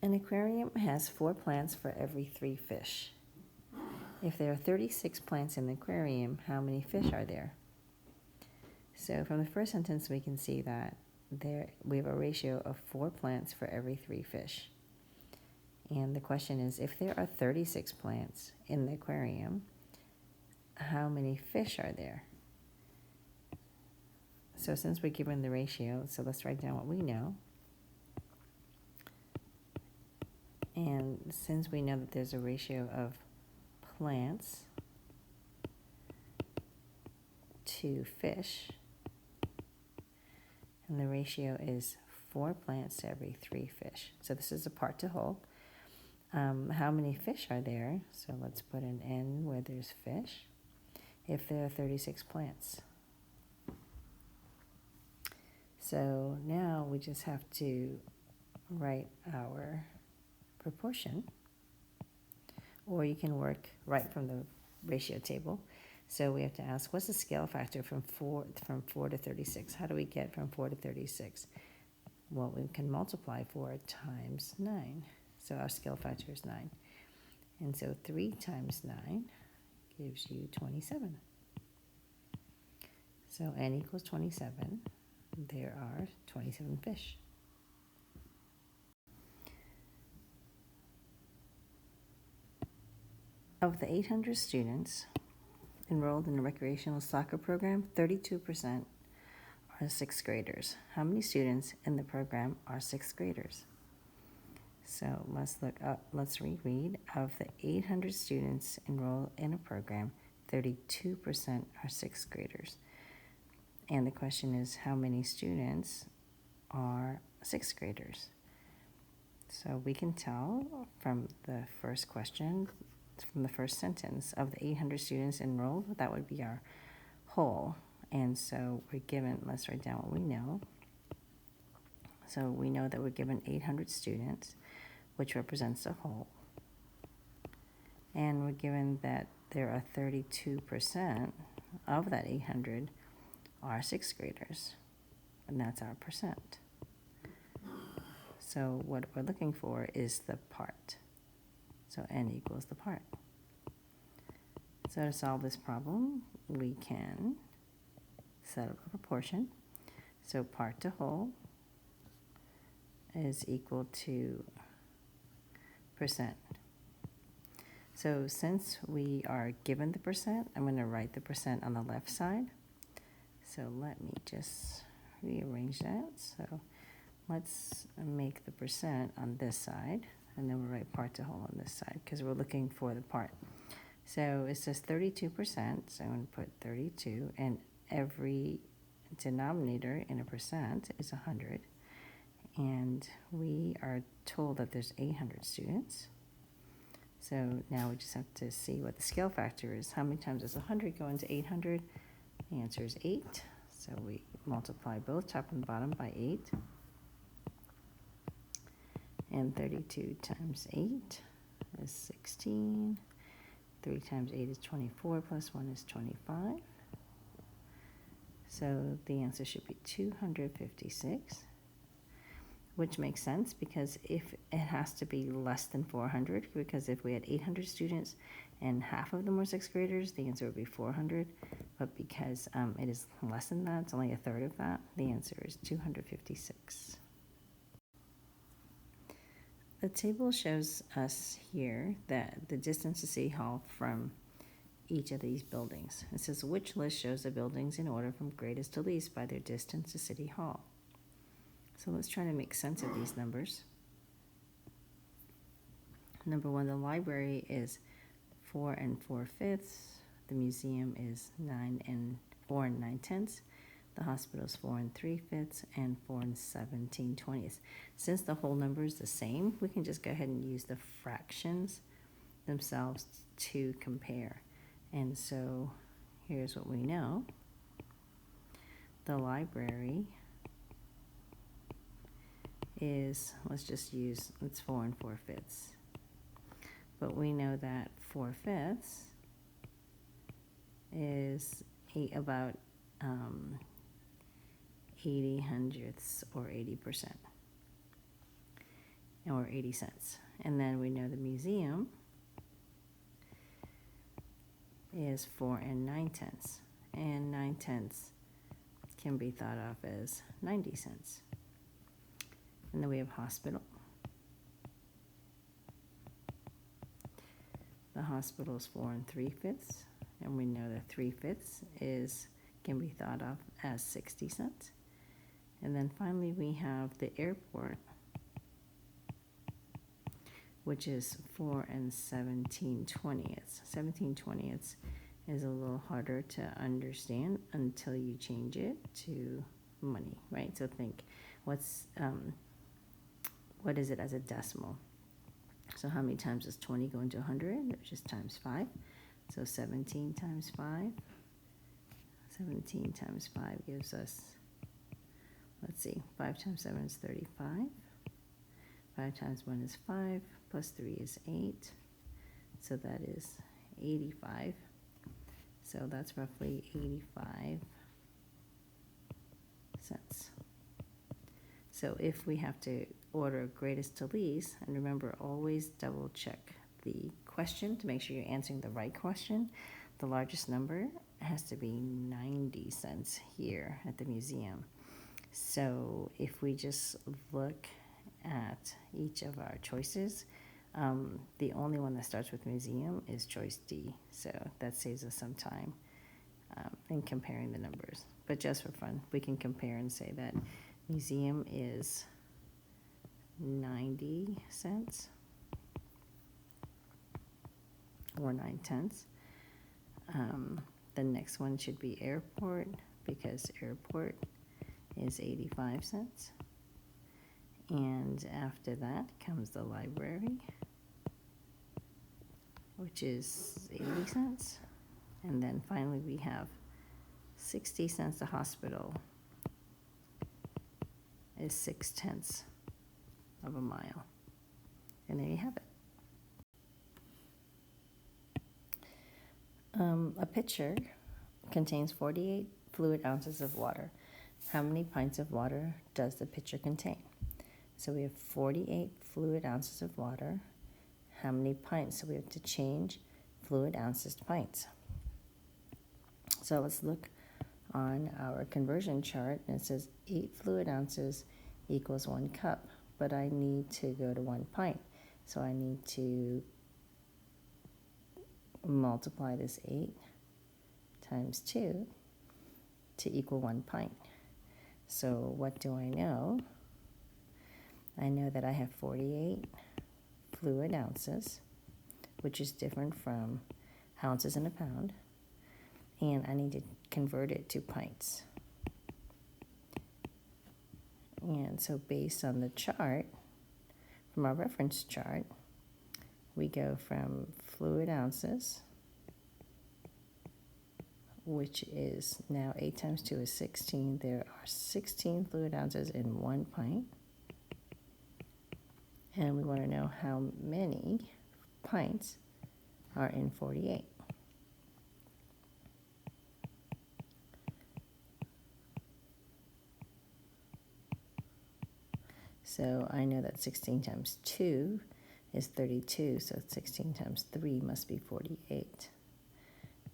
An aquarium has 4 plants for every 3 fish. If there are 36 plants in the aquarium, how many fish are there? So from the first sentence, we can see that we have a ratio of 4 plants for every 3 fish. And the question is, if there are 36 plants in the aquarium, how many fish are there? So since we're given the ratio, so let's write down what we know. And since we know that there's a ratio of plants to fish, and the ratio is 4 plants to every 3 fish. So this is a part to whole. How many fish are there? So let's put an N where there's fish, if there are 36 plants. So now we just have to write our proportion, or you can work right from the ratio table. So we have to ask, what's the scale factor from 4 to 36? How do we get from 4 to 36? Well, we can multiply 4 times 9. So our scale factor is 9. And so 3 times 9 gives you 27. So N equals 27. There are 27 fish. Of the 800 students enrolled in the recreational soccer program, 32% are 6th graders. How many students in the program are 6th graders? So let's reread. Of the 800 students enrolled in a program, 32% are 6th graders. And the question is, how many students are 6th graders? So we can tell from the first question, from the first sentence, of the 800 students enrolled, that would be our whole. And so we're given, let's write down what we know. So we know that we're given 800 students, which represents the whole. And we're given that there are 32% of that 800 are 6th graders, and that's our percent. So what we're looking for is the part. So N equals the part. So to solve this problem, we can set up a proportion. So part to whole is equal to percent. So since we are given the percent, I'm going to write the percent on the left side. So let me just rearrange that. So let's make the percent on this side, and then we'll write part to whole on this side because we're looking for the part. So it says 32%, so I'm going to put 32, and every denominator in a percent is 100. And we are told that there's 800 students. So now we just have to see what the scale factor is. How many times does 100 go into 800? The answer is 8. So we multiply both top and bottom by 8. And 32 times 8 is 16. 3 times 8 is 24, plus 1 is 25. So the answer should be 256, which makes sense because if it has to be less than 400, because if we had 800 students and half of them were 6th graders, the answer would be 400. But because it is less than that, it's only a third of that, the answer is 256. The table shows us here that the distance to City Hall from each of these buildings. It says, which list shows the buildings in order from greatest to least by their distance to City Hall? So let's try to make sense of these numbers. Number 1, the library is 4 4/5. The museum is 4 9/10. The hospital is 4 3/5 and 4 17/20. Since the whole number is the same, we can just go ahead and use the fractions themselves to compare. And so here's what we know. The library is, it's 4 4/5. But we know that 4/5 is about 80 hundredths or 80%. or 80 cents. And then we know the museum is 4 9/10. And 9/10 can be thought of as 90 cents. And then we have hospital. The hospital is 4 3/5, and we know that 3/5 can be thought of as 60 cents. And then finally we have the airport, which is 4 17/20. 17/20 is a little harder to understand until you change it to money, right? So think, what is it as a decimal? So how many times does 20 go into 100? Which is times 5. So 17 times 5. 17 times 5 gives us, let's see, 5 times 7 is 35. 5 times 1 is 5, plus 3 is 8. So that is 85. So that's roughly 85 cents. So if we have to order greatest to least, and remember, always double check the question to make sure you're answering the right question. The largest number has to be 90 cents here at the museum. So if we just look at each of our choices, the only one that starts with museum is choice D. So that saves us some time in comparing the numbers. But just for fun, we can compare and say that museum is 90 cents or 9/10. The next one should be airport, because airport is 85 cents. And after that comes the library, which is 80 cents. And then finally we have 60 cents. The hospital is 6/10 of a mile. And there you have it. A pitcher contains 48 fluid ounces of water. How many pints of water does the pitcher contain? So we have 48 fluid ounces of water. How many pints? So we have to change fluid ounces to pints. So let's look on our conversion chart, and it says 8 fluid ounces equals 1 cup, but I need to go to 1 pint. So I need to multiply this 8 times 2 to equal 1 pint. So what do I know? I know that I have 48 fluid ounces, which is different from ounces in a pound, and I need to convert it to pints. And so based on the chart, from our reference chart, we go from fluid ounces, which is now 8 times 2 is 16. There are 16 fluid ounces in 1 pint. And we want to know how many pints are in 48. So I know that 16 times 2 is 32, so 16 times 3 must be 48.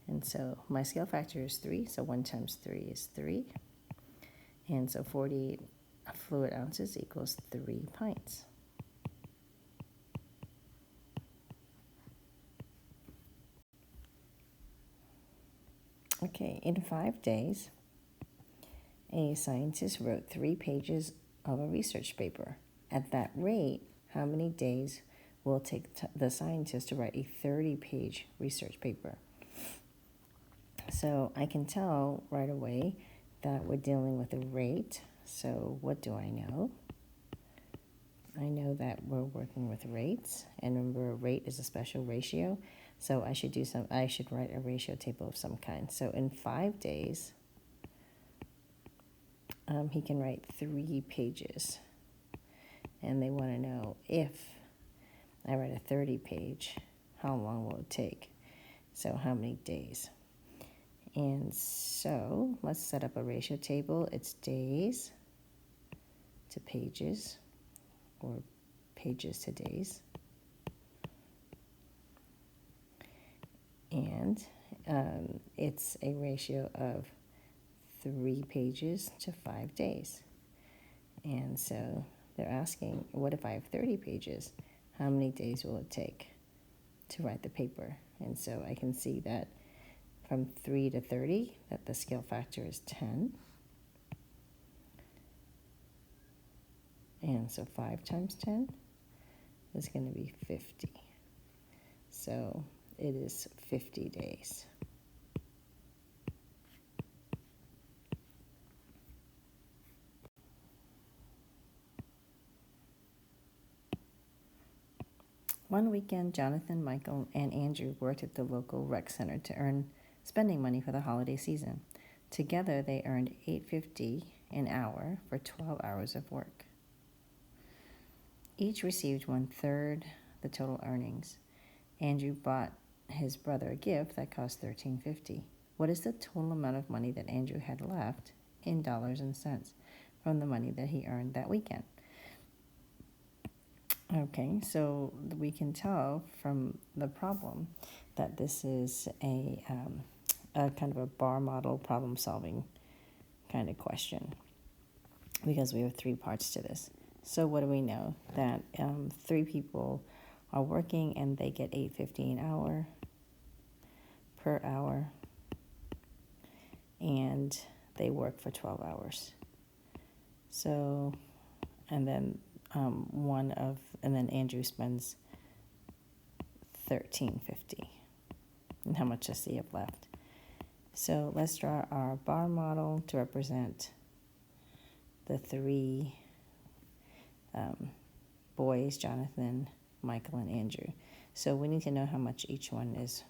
And so my scale factor is 3, so 1 times 3 is 3. And so 48 fluid ounces equals 3 pints. Okay, in 5 days, a scientist wrote 3 pages of a research paper. At that rate, how many days will it take the scientist to write a 30-page research paper? So I can tell right away that we're dealing with a rate. So what do I know? I know that we're working with rates, and remember, a rate is a special ratio. So I should write a ratio table of some kind. So in 5 days, he can write 3 pages. And they want to know, if I write a 30-page, how long will it take? So how many days? And so let's set up a ratio table. It's days to pages, or pages to days. And it's a ratio of 3 pages to 5 days. And so they're asking, what if I have 30 pages? How many days will it take to write the paper? And so I can see that from 3 to 30, that the scale factor is 10. And so 5 times 10 is going to be 50. So it is 50 days. One weekend, Jonathan, Michael, and Andrew worked at the local rec center to earn spending money for the holiday season. Together, they earned $8.50 an hour for 12 hours of work. Each received 1/3 the total earnings. Andrew bought his brother a gift that cost $13.50. What is the total amount of money that Andrew had left in dollars and cents from the money that he earned that weekend? Okay, so we can tell from the problem that this is a kind of a bar model problem solving kind of question, because we have 3 parts to this. So what do we know? That 3 people are working and they get $8.50 an hour per hour, and they work for 12 hours. So, and then and then Andrew spends $13.50. And how much does he have left? So let's draw our bar model to represent the 3 boys, Jonathan, Michael, and Andrew. So we need to know how much each one is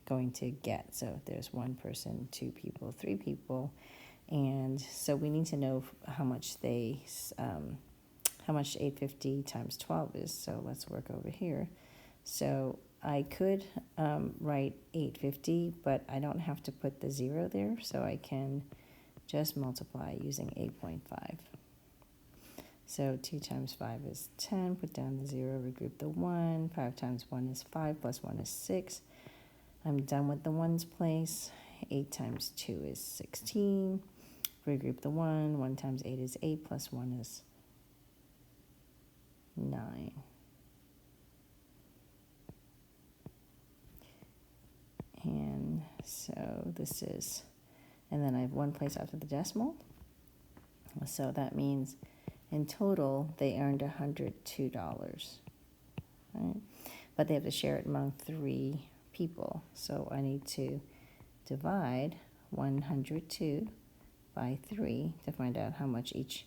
going to get. So there's 1 person, 2 people, 3 people, and so we need to know how much how much $8.50 times 12 is. So let's work over here. So I could write $8.50, but I don't have to put the 0 there, so I can just multiply using 8.5. So 2 times 5 is 10, put down the 0, regroup the 1, 5 times 1 is 5, plus 1 is 6. I'm done with the 1's place. 8 times 2 is 16, regroup the 1, 1 times 8 is 8, plus 1 is 9. And so this is, and then I have 1 place after the decimal. So that means in total they earned $102, right? But they have to share it among 3 people. So I need to divide 102 by 3 to find out how much each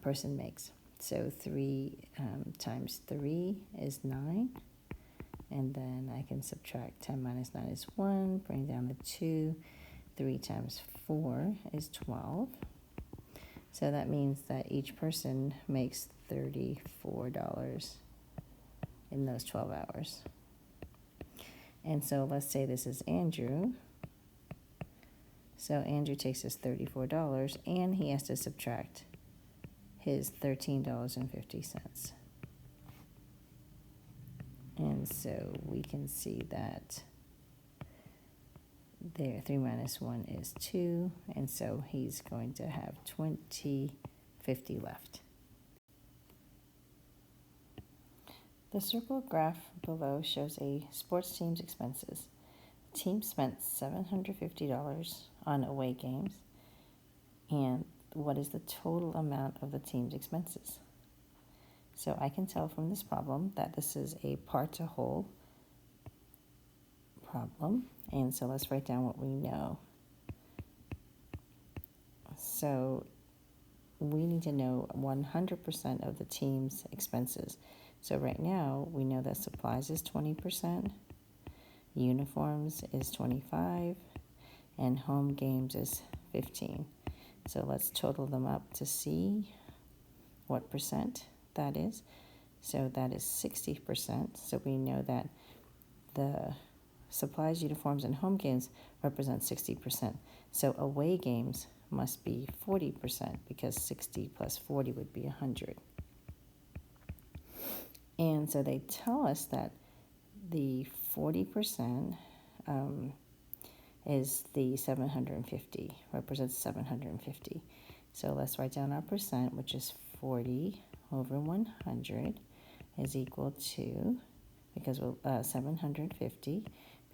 person makes. So 3 times 3 is 9. And then I can subtract 10 minus 9 is 1. Bring down the 2. 3 times 4 is 12. So that means that each person makes $34 in those 12 hours. And so let's say this is Andrew. So Andrew takes his $34 and he has to subtract his $13.50. And so we can see that there 3 minus 1 is 2, and so he's going to have $20.50 left. The circle graph below shows a sports team's expenses. The team spent $750 on away games, and what is the total amount of the team's expenses? So I can tell from this problem that this is a part to whole problem. And so let's write down what we know. So we need to know 100% of the team's expenses. So right now we know that supplies is 20%, uniforms is 25%, and home games is 15%. So let's total them up to see what percent that is. So that is 60%. So we know that the supplies, uniforms, and home games represent 60%. So away games must be 40% because 60 plus 40 would be 100. And so they tell us that the 40% is the 750, represents 750. So let's write down our percent, which is 40 over 100 is equal to, because we're 750,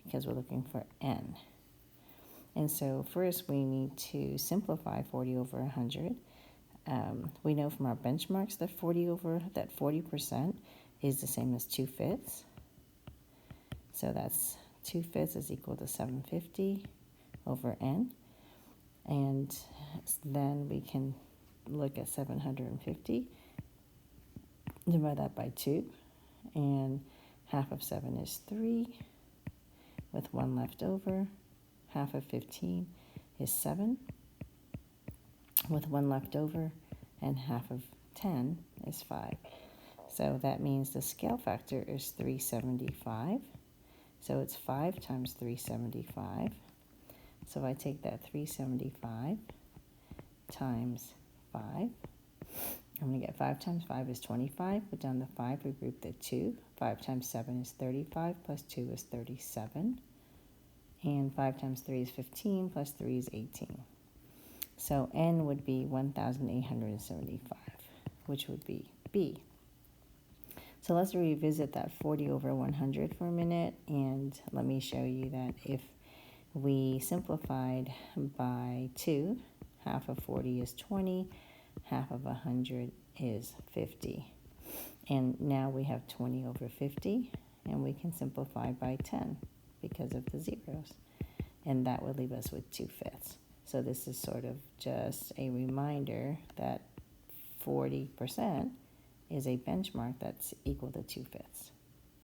because we're looking for n. And so first we need to simplify 40 over 100. We know from our benchmarks that 40% is the same as 2/5. So that's 2/5 is equal to 750 over n. And then we can look at 750, divide that by 2, and half of 7 is 3, with 1 left over. Half of 15 is 7, with 1 left over, and half of 10 is 5. So that means the scale factor is 375. So it's 5 times 375. So if I take that 375 times 5, I'm going to get 5 times 5 is 25. Put down the 5, we group the 2. 5 times 7 is 35, plus 2 is 37. And 5 times 3 is 15, plus 3 is 18. So n would be 1,875, which would be B. So let's revisit that 40 over 100 for a minute, and let me show you that if we simplified by 2, half of 40 is 20, half of 100 is 50. And now we have 20 over 50, and we can simplify by 10 because of the zeros. And that would leave us with 2/5. So this is sort of just a reminder that 40% is a benchmark that's equal to 2/5.